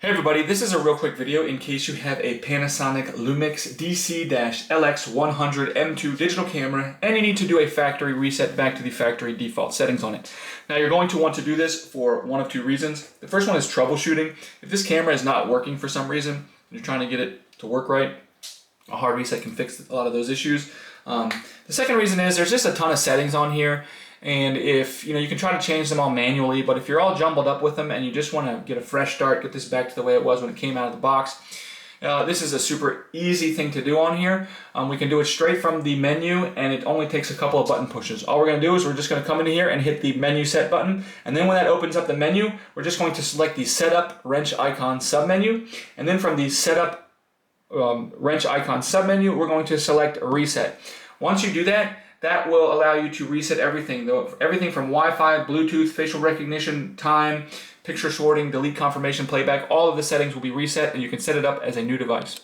Hey everybody, this is a real quick video in case you have a Panasonic Lumix DC-LX100M2 digital camera and you need to do a factory reset back to the factory default settings on it. Now you're going to want to do this for one of two reasons. The first one is troubleshooting. If this camera is not working for some reason, and you're trying to get it to work right, a hard reset can fix a lot of those issues. The second reason is there's just a ton of settings on here. And if you can try to change them all manually, but if you're all jumbled up with them and you just want to get a fresh start, get this back to the way it was when it came out of the box, this is a super easy thing to do on here. We can do it straight from the menu, and it only takes a couple of button pushes. All we're going to do is we're just going to come in here and hit the menu set button, and then when that opens up the menu, we're just going to select the setup wrench icon submenu, and then from the setup wrench icon submenu, we're going to select reset. Once you do that, that will allow you to reset everything, everything from Wi-Fi, Bluetooth, facial recognition, time, picture sorting, delete confirmation, playback. All of the settings will be reset and you can set it up as a new device.